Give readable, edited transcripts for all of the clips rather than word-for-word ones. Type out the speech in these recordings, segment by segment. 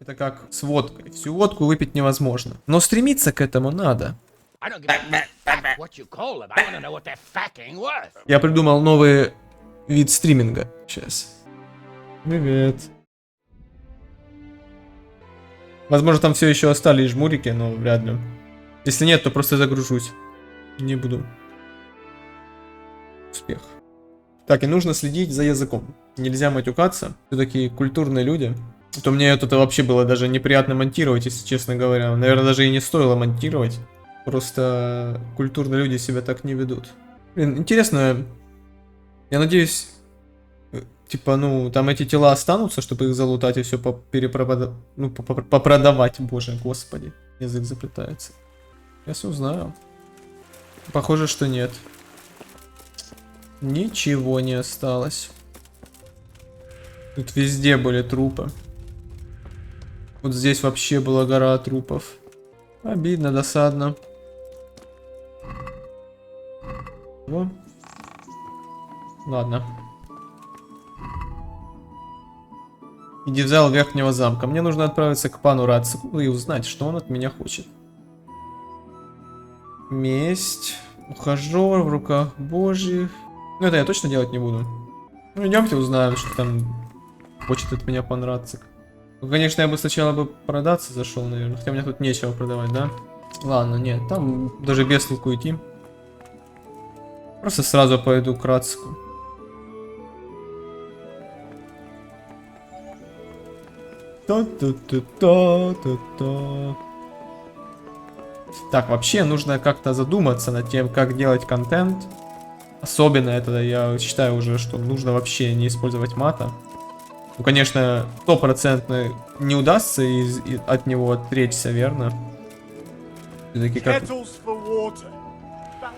Это как с водкой. Всю водку выпить невозможно. Но стремиться к этому надо. Я придумал новый вид стриминга. Сейчас. Привет. Возможно, там все еще остались жмурики, но вряд ли. Если нет, то просто загружусь. Не буду. Успех. Так, и нужно следить за языком. Нельзя матюкаться. Все-таки культурные люди. То мне это вообще было даже неприятно монтировать, если честно говоря. Наверное, даже и не стоило монтировать. Просто культурные люди себя так не ведут. Блин, интересно. Я надеюсь, типа, ну, там эти тела останутся, чтобы их залутать и все попродавать. Боже, господи. Язык заплетается. Сейчас узнаю. Похоже, что нет. Ничего не осталось. Тут везде были трупы. Вот здесь вообще была гора трупов. Обидно, досадно. Во. Ладно. Иди в зал верхнего замка. Мне нужно отправиться к пану Рацику и узнать, что он от меня хочет. Месть. Ухажер в руках божьих. Ну это я точно делать не буду. Ну идемте узнаем, что там хочет от меня пан Рацик. Ну, конечно, я бы сначала бы продаться зашел, наверное. Хотя мне тут нечего продавать, да? Ладно, нет, там даже без толку идти. Просто сразу пойду к Рацику. Та-та-та-та-та-та. Так, вообще нужно как-то задуматься над тем, как делать контент. Особенно это, я считаю уже, что нужно вообще не использовать мата. Ну, конечно, 100% не удастся от него отречься, верно?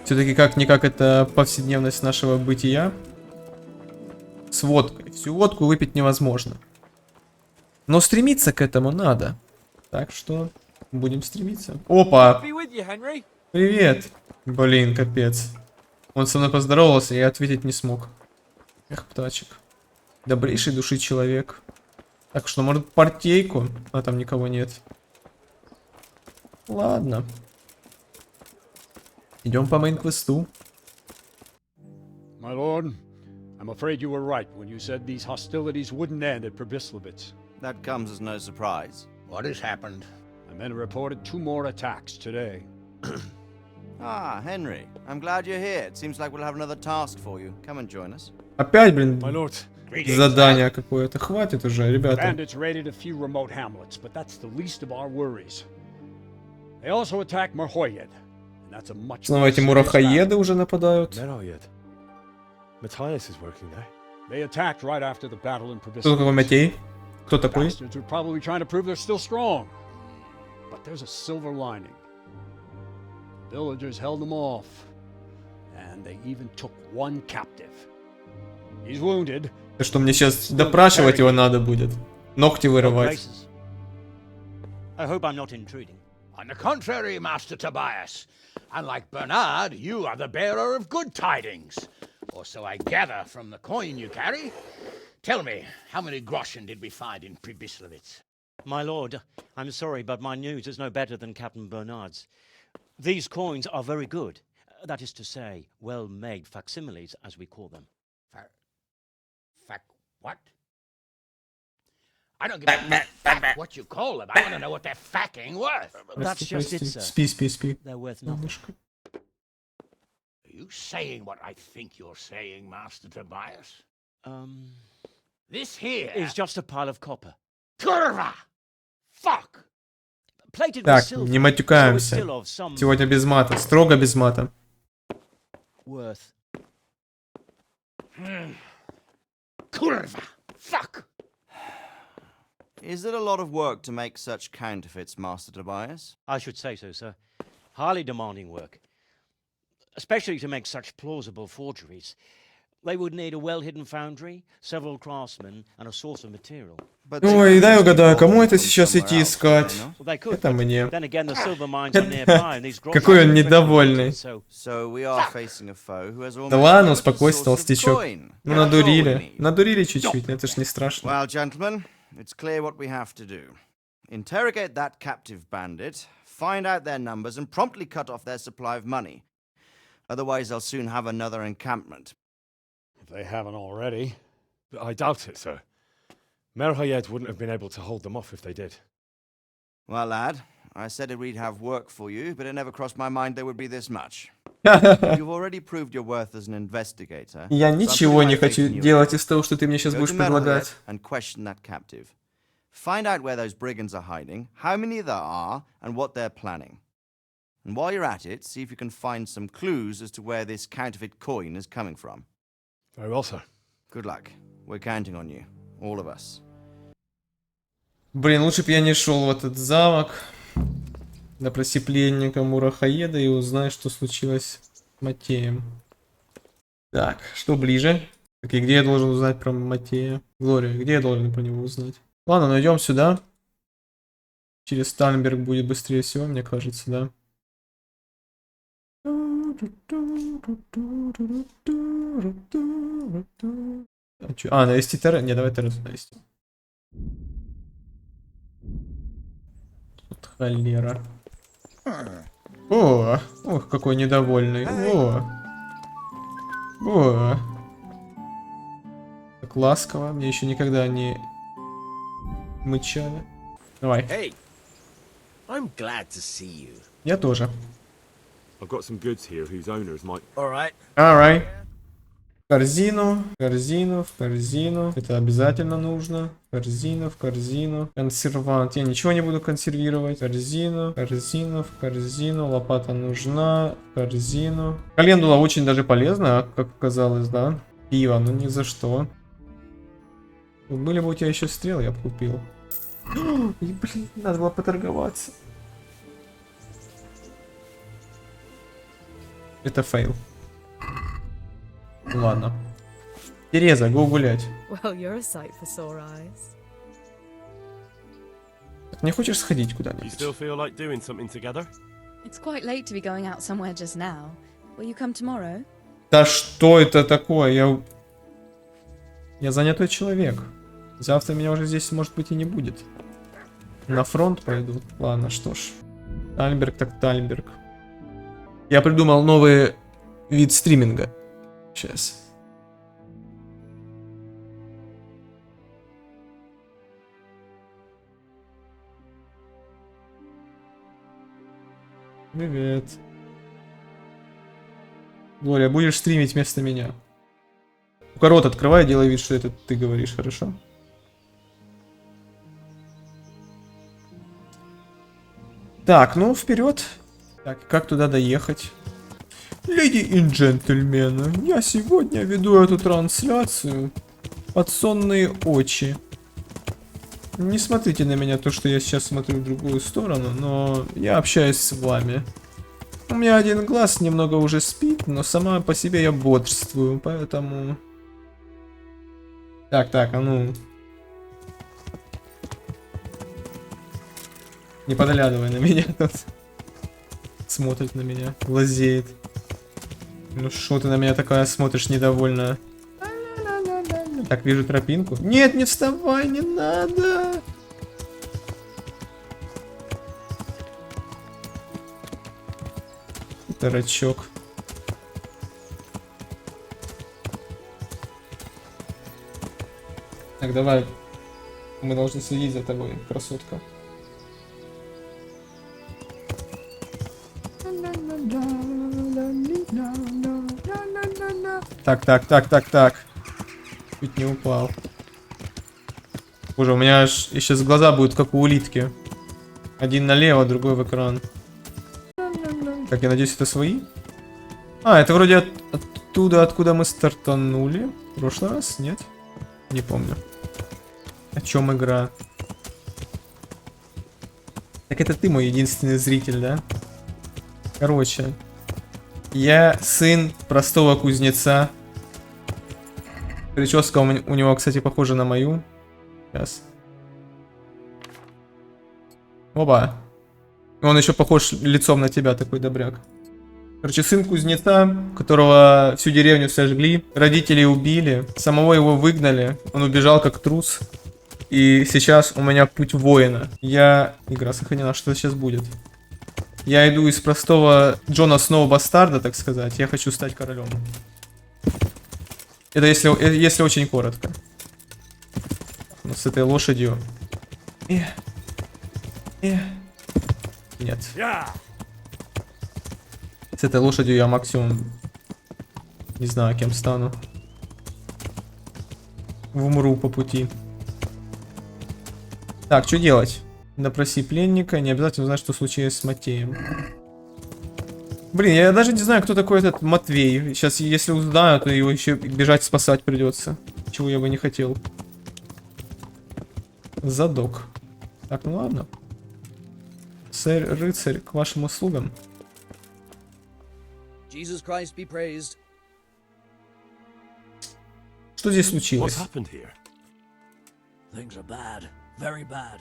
Все-таки как-никак это повседневность нашего бытия. С водкой. Всю водку выпить невозможно. Но стремиться к этому надо. Так что будем стремиться. Опа! Привет! Блин, капец. Он со мной поздоровался, я ответить не смог. Эх, птачек. Добрейшей души человек. Так что, может, партейку? А там никого нет. Ладно. Идем по мейн-квесту. My lord, I'm afraid you were right when you said these hostilities wouldn't end at Pribyslavitz. That comes as no surprise. What has happened? My men reported 2 more attacks today. Ah, Henry, I'm glad you're here. It seems like we'll have another task for you. Come and join us. Опять, блин, My lord, задание какое-то. Хватит уже, ребята. bandits raided a few remote hamlets, but that's the least of our worries. They also attacked Marhoyed, and that's a much Снова эти мурахоеды уже нападают. Matthias is working there. They attacked right after the battle in Кто такой Pribyslavitz. Матей? Кто такой? Bastards are probably trying to prove they're still strong. But there's a silver lining. The villagers held them off, and they even took one captive. He's wounded. Да что, мне сейчас допрашивать его надо будет? Ногти вырывать. I hope I'm not intruding. On the contrary, Master Tobias. Unlike Bernard, you are the bearer of good tidings. Or so I gather from the coin you carry. Tell me, how many groschen did we find in Pribyslavitz? My lord, I'm sorry, but my news is no better than Captain Bernard's. These coins are very good. That is to say, well-made facsimiles, as we call them. What? I don't give a fuck what you call them. I want to know what they're fucking worth. That's just it, sir. Спи. They're worth nothing. Are you saying what I think you're saying, Master Tobias? This here It's just a pile of copper. Kurva! Fuck! Plated with Так, silver, не so it's матюкаемся. still of some Сегодня без мата. Строго без мата. worth. Kurva! Fuck! Is it a lot of work to make such counterfeits, Master Tobias? I should say so, sir. Highly demanding work. Especially to make such plausible forgeries. They would need a well-hidden foundry, several craftsmen, and a source of material. But Ой, дай угадаю, кому это сейчас somewhere идти else, искать? you know? Well, they could, Это but мне. then again, the silver mines are nearby, and these Какой он недовольный. So, So we are facing a foe who has almost Да ладно, every успокойся, source of толстячок. coin. Ну That's all we надурили. need. Надурили чуть-чуть, это ж не страшно. Well, gentlemen, it's clear what we have to do. Interrogate that captive bandit, find out their numbers, and promptly cut off their supply of money. Otherwise, they'll soon have another encampment. If they haven't already. I doubt it, sir. Mer Hayed wouldn't have been able to hold them off if they did. Well, lad, I said we'd have work for you, but it never crossed my mind there would be this much. You've already proved your worth as an investigator. Я ничего не хочу делать из того, что ты мне сейчас будешь предлагать. And question that captive. Find out where those brigands are hiding, how many there are, and what they're planning. And while you're at it, see if you can find some clues as to where this counterfeit coin is coming from. Very well, sir. Good luck. We're counting on you. All of us. Блин, лучше бы я не шел в этот замок. Допроси пленника Мурахаеда и узнай, что случилось с Матеем. Так, что ближе? Так, и где я должен узнать про Матея? Глория, где я должен про него узнать? Ладно, найдем сюда. Через Танберг будет быстрее всего, мне кажется, да? А, навести террен? Не, давай террен навести. Тут холера. О, ох, какой недовольный. О. Так ласково. Мне еще никогда не мычали. Давай. Hey, I'm glad to see you. Я тоже. I've got some goods here whose owners might... All right. Alright. В корзину, в корзину, в корзину. Это обязательно нужно. В корзину, в корзину. Консервант. Я ничего не буду консервировать. В корзину, в корзину, в корзину. Лопата нужна. В корзину. Календула очень даже полезна, как оказалось, да? Пиво, ну ни за что. Были бы у тебя еще стрелы, я бы купил. И, блин, надо было поторговаться. Это фейл. Ладно. Тереза, го гулять. Well, you're a sight for sore eyes. Не хочешь сходить You куда-нибудь? still feel like doing something together? It's quite late to be going out somewhere just now. Will you come tomorrow? Да что это такое? Я занятой человек. Завтра меня уже здесь, может быть, и не будет. На фронт пойду. Ладно, что ж. Тальберг так Тальберг. Я придумал новый вид стриминга. Сейчас. Привет. Глория, будешь стримить вместо меня? Ну-ка, рот открывай, делай вид, что это ты говоришь, хорошо? Так, ну вперед. Так, как туда доехать? Леди и джентльмены, я сегодня веду эту трансляцию под сонные очи. Не смотрите на меня то, что я сейчас смотрю в другую сторону, но я общаюсь с вами. У меня один глаз немного уже спит, но сама по себе я бодрствую, поэтому... Так, а ну... Не подглядывай на меня тут. Смотрит на меня, глазеет. Ну что ты на меня такая смотришь недовольно? Так, вижу тропинку. Нет, не вставай, не надо. Дурачок. Так, давай. Мы должны следить за тобой, красотка. Так. Чуть не упал. Боже, у меня аж сейчас глаза будут как у улитки. Один налево, другой в экран. Так, я надеюсь, это свои? А, это вроде оттуда, откуда мы стартанули. В прошлый раз? Нет? Не помню. О чем игра? Так это ты мой единственный зритель, да? Короче. Я сын простого кузнеца. Прическа у него, кстати, похожа на мою. Сейчас. Оба. Он еще похож лицом на тебя, такой добряк. Короче, сын кузнеца, которого всю деревню сожгли. Родители убили. Самого его выгнали. Он убежал как трус. И сейчас у меня путь воина. Игра сохранена, что сейчас будет? Я иду из простого Джона Сноу бастарда, так сказать. Я хочу стать королем. Это если очень коротко. Но с этой лошадью... Нет. С этой лошадью я максимум... Не знаю, кем стану. Умру по пути. Так, что делать? Допроси пленника. Не обязательно знать, что случилось с Матеем. Блин, я даже не знаю, кто такой этот Матвей. Сейчас, если узнаю, то его еще бежать спасать придется. Чего я бы не хотел. Задок. Так, ну ладно. Сэр, рыцарь, к вашим услугам. Jesus Christ be praised. Что здесь случилось? What's happened here? Things are bad. Very bad.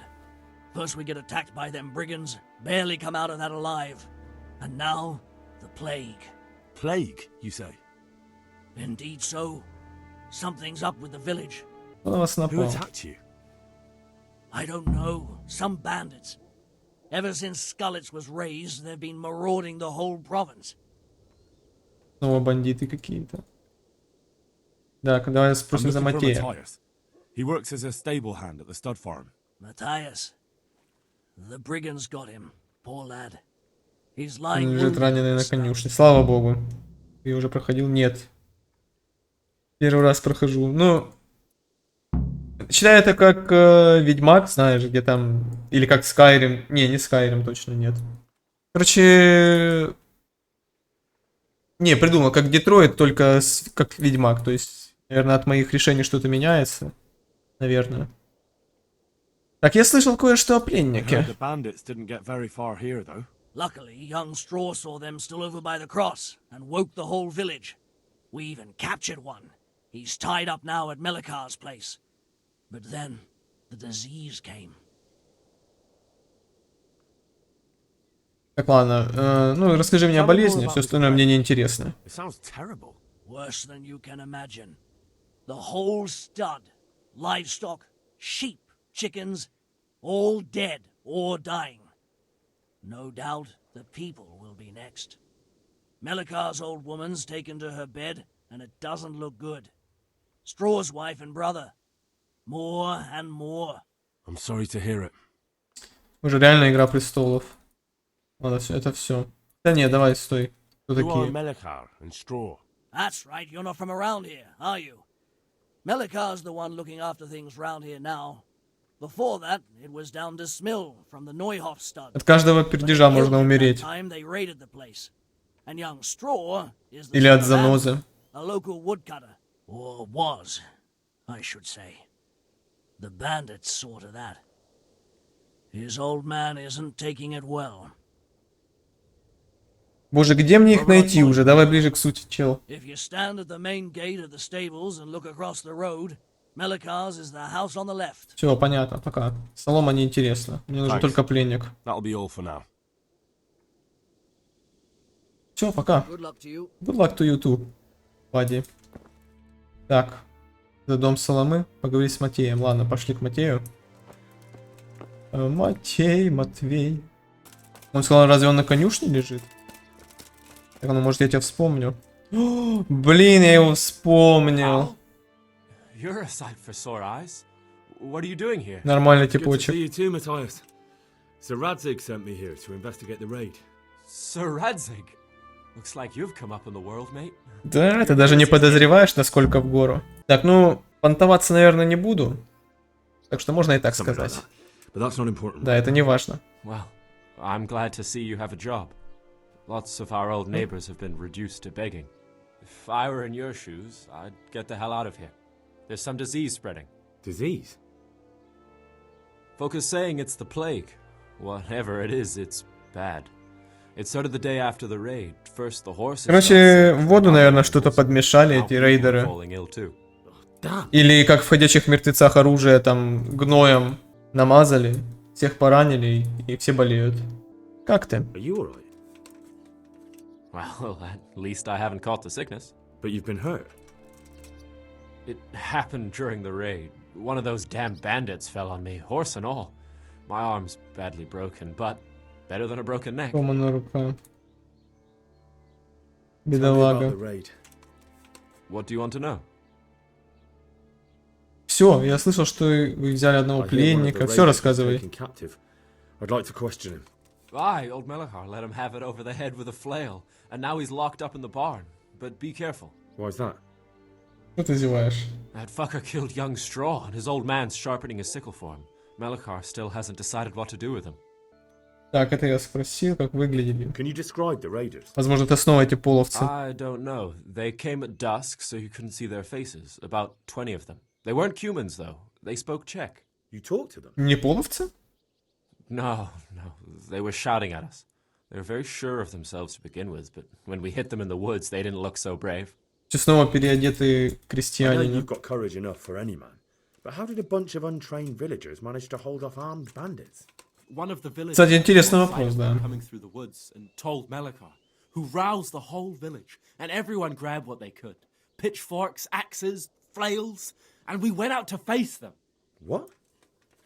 First we get attacked by them brigands, barely come out of that alive. And now, the plague. Plague, you say? Indeed so. Something's up with the village. Кто на вас Who напал? attacked you? I don't know. Some bandits. Ever since Skullets was raised, they've been marauding the whole province. Снова бандиты какие-то. Так, давай спросим за Матея. He works as a stable hand at the stud farm. Matthias. The brigands got him. Poor lad. He's Он lying лежит wounded раненый in на the конюшне. Слава богу. Я уже проходил? Нет. Первый раз прохожу. Ну... Считай это как Ведьмак, знаешь, где там... Или как Skyrim. Не Skyrim точно, нет. Короче... Не, придумал, как Детройт, только как Ведьмак. То есть, наверное, от моих решений что-то меняется. Наверное. Так, я слышал кое-что о пленнике. The bandits didn't get very far here, though. Luckily, young Straw saw them still over by the cross and woke the whole village. We even captured one. He's tied up now at Melikar's place. But then, the disease came. Так, ладно. Ну, расскажи мне о болезни, все остальное мне не интересно. It sounds terrible. Worse than you can imagine. The whole stud, livestock, sheep, chickens, all dead or dying. No doubt the people will be next. Melikar's old woman's taken to her bed, and it doesn't look good. Straw's wife and brother. More and more. I'm sorry to hear it. Уже реально Игра престолов. Ладно, все, это все. Да не, давай, стой. Кто Who are такие? Melikar and Straw? That's right, you're not from around here, are you? Melikar's the one looking after things round here now. Before that, it was down to Smill from the Neuhoff stud. От каждого пердежа можно умереть. Time they raided the place. And young Straw is the Или от son of Anne, занозы. a local woodcutter. Or was, I should say. The bandits saw to that. His old man isn't taking it well. Боже, где мне их найти уже? Давай ближе к сути, чел. If you stand at the main gate of the stables and look across the road, Melikar's is the house on the left. Все, понятно, пока. Солома не интересно. Мне нужен Thanks. только пленник. That'll be all for now. Все, пока. Good luck to you. Good luck to you too, Пади. Так. За дом Соломы. Поговори с Матеем. Ладно, пошли к Матею. Матей, Матвей. Он сказал, разве он на конюшне лежит? Так, ну, может, я тебя вспомню. О, блин, я его вспомнил. You're a sight for sore eyes. What are you doing here? Нормальный Good to типочек. see you too, Matthias. Sir Radzig sent me here to investigate the raid. Sir Radzig. Looks like you've come up in the world, mate. Да, ты даже не подозреваешь, насколько в гору. Так, ну, понтоваться, наверное, не буду. Так что можно и так Something like сказать. that. But that's not important. Да, это не важно. Well, I'm glad to see you have a job. Lots of our old neighbors have been reduced to begging. If I were in your shoes, I'd get the hell out of here. There's some disease spreading. Disease? Folk are saying it's the plague. Whatever it is, it's bad. It started the day after the raid. First the horses. Короче, в воду, наверное, что-то подмешали эти рейдеры. Или как в «Ходячих мертвецах» оружие там гноем намазали, всех поранили и все болеют. Как ты? Are you alright? Well, at least I haven't caught the sickness. But you've been hurt. It happened during the raid. One of those damn bandits fell on me, horse and all. My arm's badly broken, but better than a broken neck. Сломана рука. Tell me about Бедолага. the raid. What do you want to know? Все, я слышал, что вы взяли одного I hear one of the пленника. Все raiders was рассказывай. taken captive. I'd like to question him. Aye, old Melachar let him have it over the head with a flail, and now he's locked up in the barn. But be careful. Why's that? Что ты зеваешь? That fucker killed young Straw, and his old man's sharpening his sickle for him. Melachar still hasn't decided what to do with him. Так, это я спросил, как выглядели. Can you describe the raiders? Возможно, это снова эти половцы. I don't know. They came at dusk, so you couldn't see their faces. About 20 of them. They weren't humans, though. They spoke Czech. You talked to them? Не половцы? No. They were shouting at us. They were very sure of themselves to begin with, but when we hit them in the woods, they didn't look so brave. Снова переодетые I know крестьяне. you've got courage enough for any man, but how did a bunch of untrained villagers manage to hold off armed bandits? One of the villagers Кстати, интересный caught вопрос, sight of да. them coming through the woods and told Melachar, who roused the whole village, and everyone grabbed what they could. Pitchforks, axes, flails, and we went out to face them. What?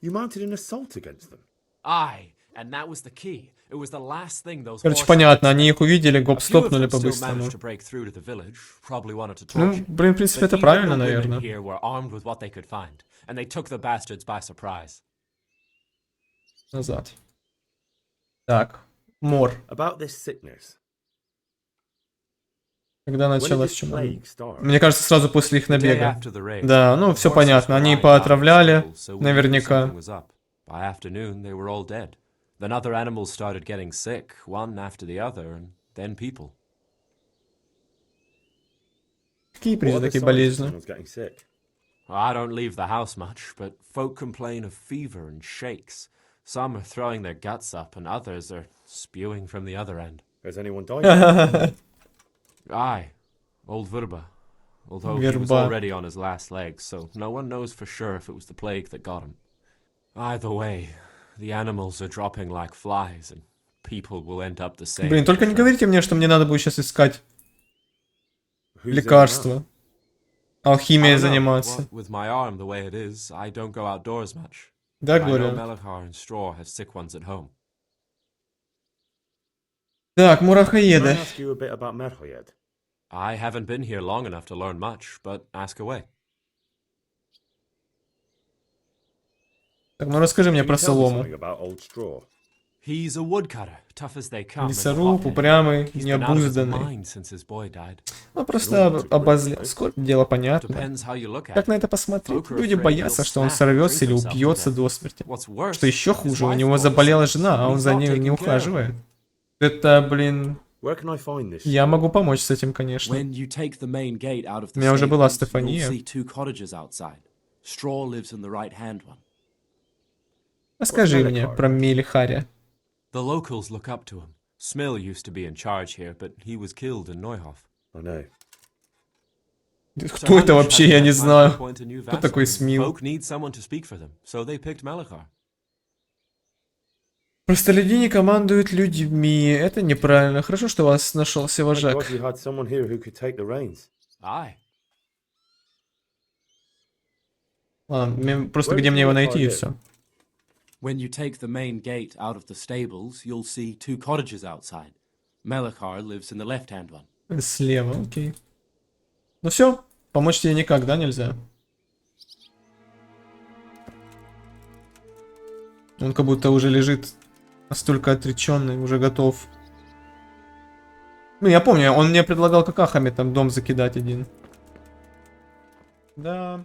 You mounted an assault against them? Aye, and that was the key. It was the last thing those Короче, horses понятно, did. они их увидели, A гоп, few of стопнули them still по-быстрому. managed to break through to the village, probably wanted to Ну, torch it. блин, в принципе, But это even правильно, the women наверное. here were armed with what they could find, and they took the bastards by surprise. Назад. Так, мор. About this sickness. Когда When did началось this чума? plague start? Мне кажется, сразу после их The day набега. after the raid, Да, ну, все horses понятно. were Они lying down поотравляли, in the stable, so we knew наверняка. something was up. By afternoon, they were all dead. Then other animals started getting sick, one after the other, and then people. Какие What are the признаки signs болезни? someone's getting sick? I don't leave the house much, but folk complain of fever and shakes. Some are throwing their guts up, and others are spewing from the other end. Has anyone died? Aye, old Verba. Although he was Verba. already on his last legs, so no one knows for sure if it was the plague that got him. Either way, the animals are dropping like flies, and people will end up the same. Блин, только не говорите мне, что мне надо будет сейчас искать Who's in the лекарства. I Алхимией don't know. заниматься. With my arm the way it is, I don't go outdoors much. Да, I know Глория? Melachar and Straw have sick ones at home. Так, Can I мурахоеды. ask you a bit about Merhoyed? I haven't been here long enough to learn much, but ask away. Так, ну расскажи мне Can про you tell me солому. something about old Straw? He's a woodcutter, tough as they come. and a Лесоруб, hothead. упрямый, He's been out of his необузданный. mind since his boy died. Ну, просто обозлил. Сколько дело понятно. Depends how you look at Как it. на это посмотреть? Folk are Люди afraid боятся, he'll что он snap, сорвется drink или himself to упьется death. до смерти. What's worse, Что еще his хуже, у wife него falls заболела sick, жена, а and он he's за not ней не taking care of her. ухаживает. Это, блин, Where can I find this? я могу помочь с этим, конечно. When you take the main gate out of the У меня уже была stables, Стефания. you'll see two cottages outside. Straw lives in the right-hand one. Расскажи мне про Мелихаря. The locals look up to him. Smill used to be in charge here, but he was killed in Neuhof. I know. Кто это вообще, я не знаю. Кто Кто такой Смил? Folk need someone to speak for them, so they picked Melachar. Простолюдини командуют людьми. Это неправильно. Хорошо, что у вас нашелся Thank вожак. God you had someone here who could take the reins. Aye. Ладно, просто где мне его найти и все. When you take the main gate out of the stables, you'll see two cottages outside. Melachar lives in the left-hand one. Слева, окей. Ну все, помочь тебе никак, да, нельзя? Он как будто уже лежит настолько отреченный, уже готов. Ну, я помню, он мне предлагал какахами там дом закидать один. Да.